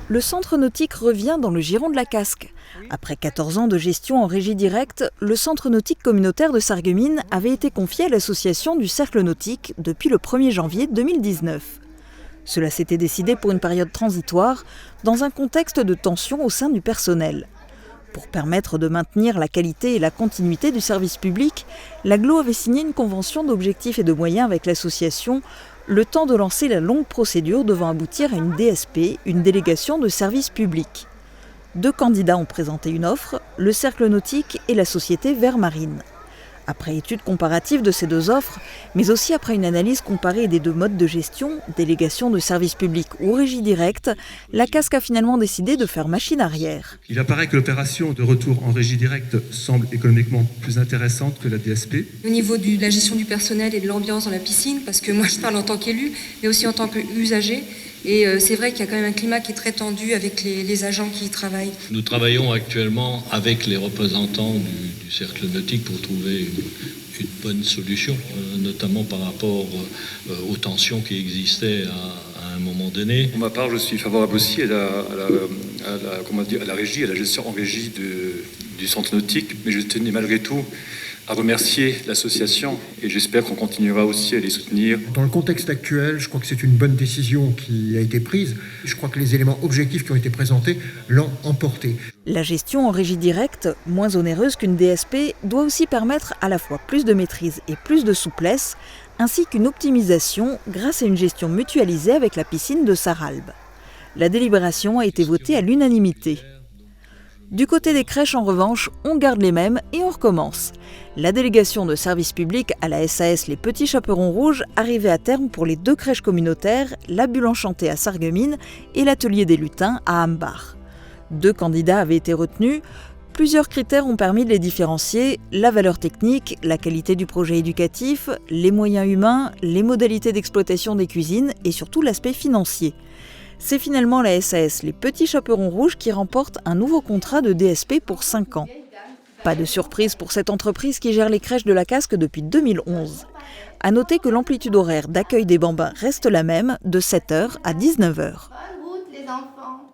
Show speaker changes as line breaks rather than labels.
Le centre nautique revient dans le giron de la Casque. Après 14 ans de gestion en régie directe, le centre nautique communautaire de Sarreguemines avait été confié à l'association du Cercle Nautique depuis le 1er janvier 2019. Cela s'était décidé pour une période transitoire, dans un contexte de tension au sein du personnel. Pour permettre de maintenir la qualité et la continuité du service public, l'AGLO avait signé une convention d'objectifs et de moyens avec l'association, le temps de lancer la longue procédure devant aboutir à une DSP, une délégation de service public. 2 candidats ont présenté une offre, le Cercle Nautique et la société Vert Marine. Après étude comparative de ces 2 offres, mais aussi après une analyse comparée des 2 modes de gestion, délégation de service public ou régie directe, la Casque a finalement décidé de faire machine arrière.
Il apparaît que l'opération de retour en régie directe semble économiquement plus intéressante que la DSP.
Au niveau de la gestion du personnel et de l'ambiance dans la piscine, parce que moi je parle en tant qu'élu, mais aussi en tant qu'usager. Et c'est vrai qu'il y a quand même un climat qui est très tendu avec les agents qui y travaillent.
Nous travaillons actuellement avec les représentants du Cercle Nautique pour trouver une bonne solution, notamment par rapport aux tensions qui existaient à un moment donné.
Pour ma part, je suis favorable aussi à la régie, à la gestion en régie du centre nautique, mais je tenais malgré tout à remercier l'association et j'espère qu'on continuera aussi à les soutenir.
Dans le contexte actuel, je crois que c'est une bonne décision qui a été prise. Je crois que les éléments objectifs qui ont été présentés l'ont emporté.
La gestion en régie directe, moins onéreuse qu'une DSP, doit aussi permettre à la fois plus de maîtrise et plus de souplesse, ainsi qu'une optimisation grâce à une gestion mutualisée avec la piscine de Sarralbe. La délibération a été votée à l'unanimité. Du côté des crèches, en revanche, on garde les mêmes et on recommence. La délégation de service public à la SAS Les Petits Chaperons Rouges arrivait à terme pour les 2 crèches communautaires, la Bulle Enchantée à Sarreguemines et l'Atelier des Lutins à Ambach. 2 candidats avaient été retenus. Plusieurs critères ont permis de les différencier, la valeur technique, la qualité du projet éducatif, les moyens humains, les modalités d'exploitation des cuisines et surtout l'aspect financier. C'est finalement la SAS Les Petits Chaperons Rouges qui remporte un nouveau contrat de DSP pour 5 ans. Pas de surprise pour cette entreprise qui gère les crèches de la Casque depuis 2011. À noter que l'amplitude horaire d'accueil des bambins reste la même, de 7h à 19h.
Bonne route les enfants.